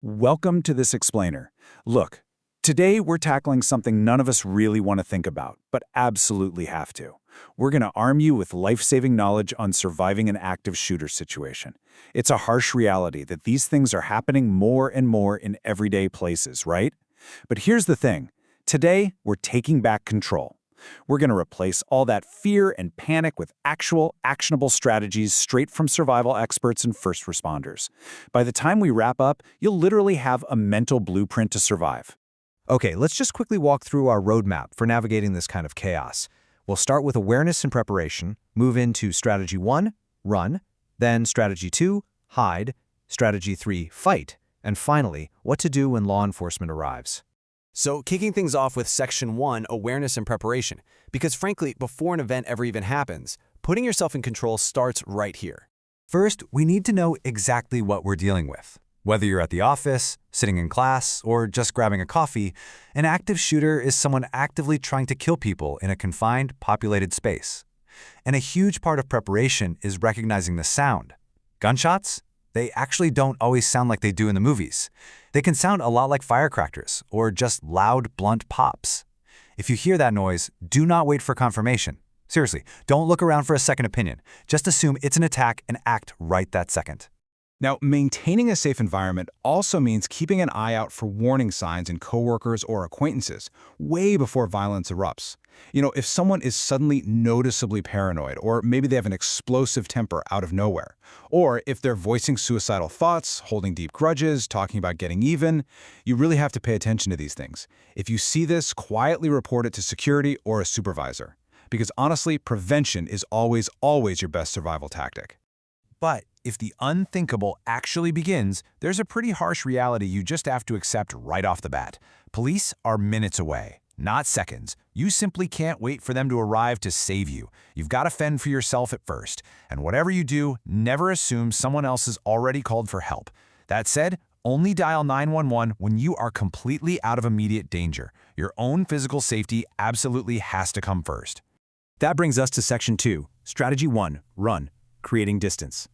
Welcome to this explainer. Look, today we're tackling something none of us really want to think about, but absolutely have to. We're going to arm you with life-saving knowledge on surviving an active shooter situation. It's a harsh reality that these things are happening more and more in everyday places, right? But here's the thing. Today, we're taking back control. We're going to replace all that fear and panic with actual, actionable strategies straight from survival experts and first responders. By the time we wrap up, you'll literally have a mental blueprint to survive. Okay, let's just quickly walk through our roadmap for navigating this kind of chaos. We'll start with awareness and preparation, move into strategy 1, run, then strategy 2, hide, strategy 3, fight, and finally, what to do when law enforcement arrives. So kicking things off with Section 1, awareness and preparation, because frankly, before an event ever even happens, putting yourself in control starts right here. First, we need to know exactly what we're dealing with. Whether you're at the office, sitting in class, or just grabbing a coffee, an active shooter is someone actively trying to kill people in a confined, populated space. And a huge part of preparation is recognizing the sound. Gunshots? They actually don't always sound like they do in the movies. They can sound a lot like firecrackers or just loud, blunt pops. If you hear that noise, do not wait for confirmation. Seriously, don't look around for a second opinion. Just assume it's an attack and act right that second. Now, maintaining a safe environment also means keeping an eye out for warning signs in coworkers or acquaintances way before violence erupts. If someone is suddenly noticeably paranoid, or maybe they have an explosive temper out of nowhere, or if they're voicing suicidal thoughts, holding deep grudges, talking about getting even, you really have to pay attention to these things. If you see this, quietly report it to security or a supervisor. Because honestly, prevention is always your best survival tactic. But if the unthinkable actually begins, there's a pretty harsh reality you just have to accept right off the bat. Police are minutes away, not seconds. You simply can't wait for them to arrive to save you. You've got to fend for yourself at first. And whatever you do, never assume someone else has already called for help. That said, only dial 911 when you are completely out of immediate danger. Your own physical safety absolutely has to come first. That brings us to Section 2, Strategy 1, run, creating distance.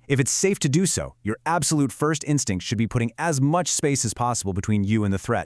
If it's safe to do so, your absolute first instinct should be putting as much space as possible between you and the threat.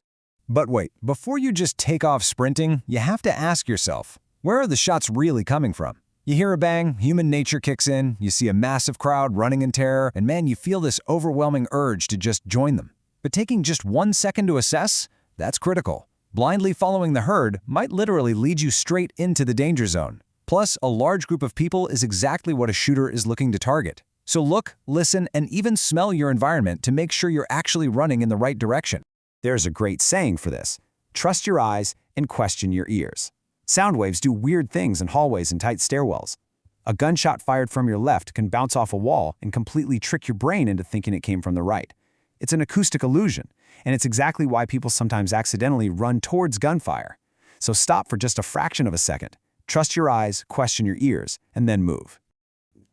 But wait, before you just take off sprinting, you have to ask yourself, where are the shots really coming from? You hear a bang, human nature kicks in, you see a massive crowd running in terror, and man, you feel this overwhelming urge to just join them. But taking just 1 second to assess, that's critical. Blindly following the herd might literally lead you straight into the danger zone. Plus, a large group of people is exactly what a shooter is looking to target. So look, listen, and even smell your environment to make sure you're actually running in the right direction. There's a great saying for this. Trust your eyes and question your ears. Sound waves do weird things in hallways and tight stairwells. A gunshot fired from your left can bounce off a wall and completely trick your brain into thinking it came from the right. It's an acoustic illusion, and it's exactly why people sometimes accidentally run towards gunfire. So stop for just a fraction of a second. Trust your eyes, question your ears, and then move.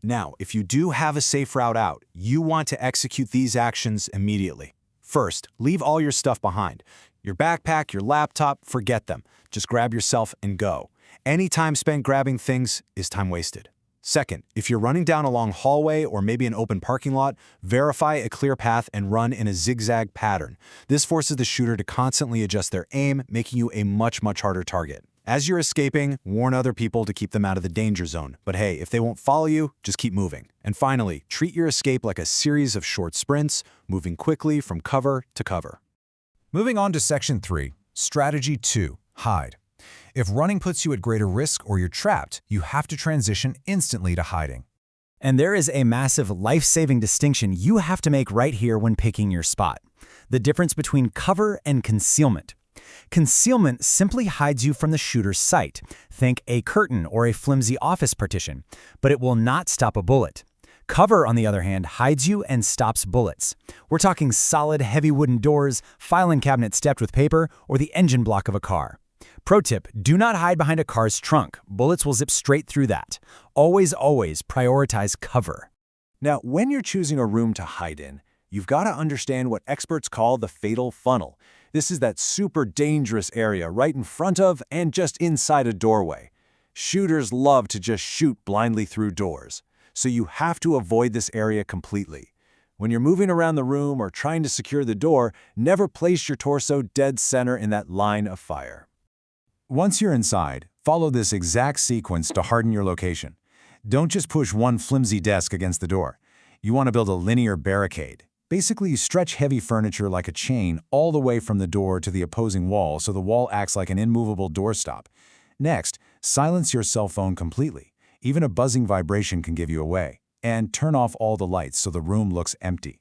Now, if you do have a safe route out, you want to execute these actions immediately. First, leave all your stuff behind. Your backpack, your laptop, forget them. Just grab yourself and go. Any time spent grabbing things is time wasted. Second, if you're running down a long hallway or maybe an open parking lot, verify a clear path and run in a zigzag pattern. This forces the shooter to constantly adjust their aim, making you a much harder target. As you're escaping, warn other people to keep them out of the danger zone. But hey, if they won't follow you, just keep moving. And finally, treat your escape like a series of short sprints, moving quickly from cover to cover. Moving on to Section 3, Strategy 2, hide. If running puts you at greater risk or you're trapped, you have to transition instantly to hiding. And there is a massive life-saving distinction you have to make right here when picking your spot. The difference between cover and concealment. Concealment simply hides you from the shooter's sight. Think a curtain or a flimsy office partition, but it will not stop a bullet. Cover, on the other hand, hides you and stops bullets. We're talking solid, heavy wooden doors, filing cabinet stepped with paper, or the engine block of a car. Pro tip, do not hide behind a car's trunk. Bullets will zip straight through that. Always prioritize cover. Now, when you're choosing a room to hide in, you've got to understand what experts call the fatal funnel. This is that super dangerous area right in front of and just inside a doorway. Shooters love to just shoot blindly through doors, so you have to avoid this area completely. When you're moving around the room or trying to secure the door, never place your torso dead center in that line of fire. Once you're inside, follow this exact sequence to harden your location. Don't just push one flimsy desk against the door. You want to build a linear barricade. Basically, you stretch heavy furniture like a chain all the way from the door to the opposing wall so the wall acts like an immovable doorstop. Next, silence your cell phone completely. Even a buzzing vibration can give you away. And turn off all the lights so the room looks empty.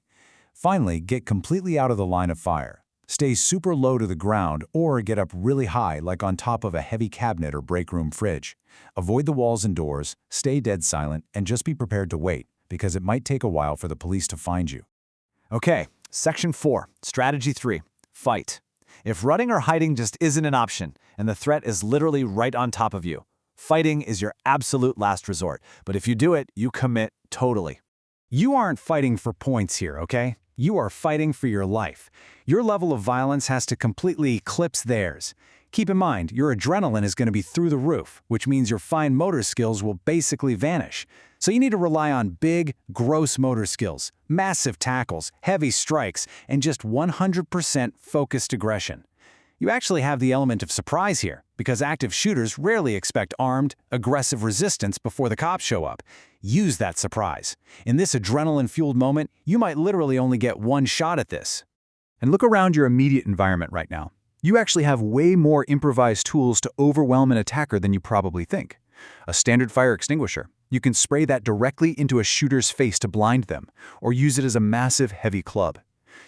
Finally, get completely out of the line of fire. Stay super low to the ground or get up really high like on top of a heavy cabinet or break room fridge. Avoid the walls and doors, stay dead silent, and just be prepared to wait, because it might take a while for the police to find you. Okay, Section 4, Strategy 3, Fight. If running or hiding just isn't an option, and the threat is literally right on top of you, fighting is your absolute last resort. But if you do it, you commit totally. You aren't fighting for points here, okay? You are fighting for your life. Your level of violence has to completely eclipse theirs. Keep in mind, your adrenaline is going to be through the roof, which means your fine motor skills will basically vanish. So you need to rely on big, gross motor skills, massive tackles, heavy strikes, and just 100% focused aggression. You actually have the element of surprise here, because active shooters rarely expect armed, aggressive resistance before the cops show up. Use that surprise. In this adrenaline-fueled moment, you might literally only get one shot at this. And look around your immediate environment right now. You actually have way more improvised tools to overwhelm an attacker than you probably think. A standard fire extinguisher. You can spray that directly into a shooter's face to blind them, or use it as a massive, heavy club.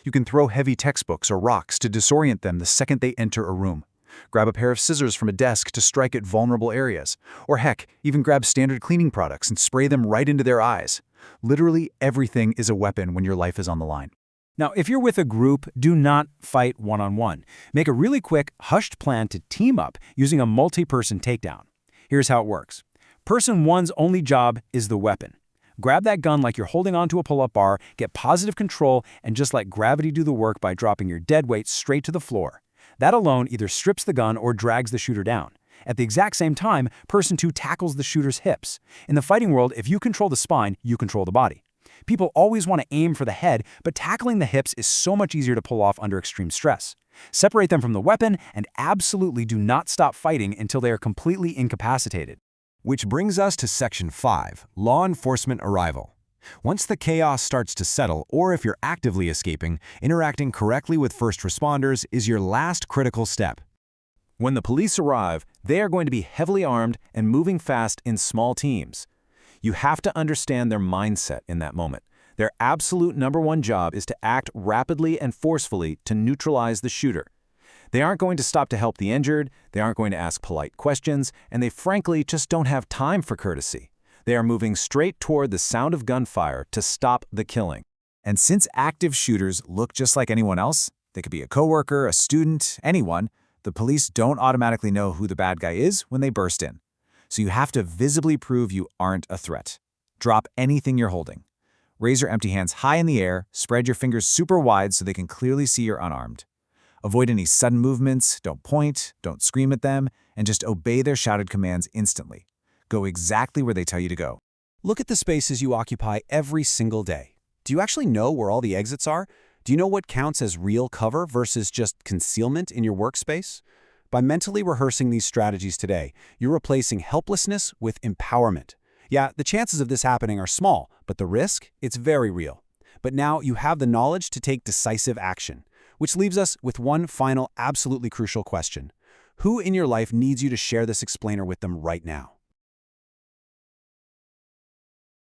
You can throw heavy textbooks or rocks to disorient them the second they enter a room. Grab a pair of scissors from a desk to strike at vulnerable areas. Or heck, even grab standard cleaning products and spray them right into their eyes. Literally everything is a weapon when your life is on the line. Now, if you're with a group, do not fight one-on-one. Make a really quick, hushed plan to team up using a multi-person takedown. Here's how it works. Person 1's only job is the weapon. Grab that gun like you're holding onto a pull-up bar, get positive control, and just let gravity do the work by dropping your dead weight straight to the floor. That alone either strips the gun or drags the shooter down. At the exact same time, Person 2 tackles the shooter's hips. In the fighting world, if you control the spine, you control the body. People always want to aim for the head, but tackling the hips is so much easier to pull off under extreme stress. Separate them from the weapon and absolutely do not stop fighting until they are completely incapacitated. Which brings us to Section 5, Law Enforcement Arrival. Once the chaos starts to settle, or if you're actively escaping, interacting correctly with first responders is your last critical step. When the police arrive, they are going to be heavily armed and moving fast in small teams. You have to understand their mindset in that moment. Their absolute #1 job is to act rapidly and forcefully to neutralize the shooter. They aren't going to stop to help the injured, they aren't going to ask polite questions, and they frankly just don't have time for courtesy. They are moving straight toward the sound of gunfire to stop the killing. And since active shooters look just like anyone else, they could be a coworker, a student, anyone, the police don't automatically know who the bad guy is when they burst in. So you have to visibly prove you aren't a threat. Drop anything you're holding. Raise your empty hands high in the air, spread your fingers super wide so they can clearly see you're unarmed. Avoid any sudden movements, don't point, don't scream at them, and just obey their shouted commands instantly. Go exactly where they tell you to go. Look at the spaces you occupy every single day. Do you actually know where all the exits are? Do you know what counts as real cover versus just concealment in your workspace? By mentally rehearsing these strategies today, you're replacing helplessness with empowerment. Yeah, the chances of this happening are small, but the risk, it's very real. But now you have the knowledge to take decisive action, which leaves us with one final, absolutely crucial question. Who in your life needs you to share this explainer with them right now?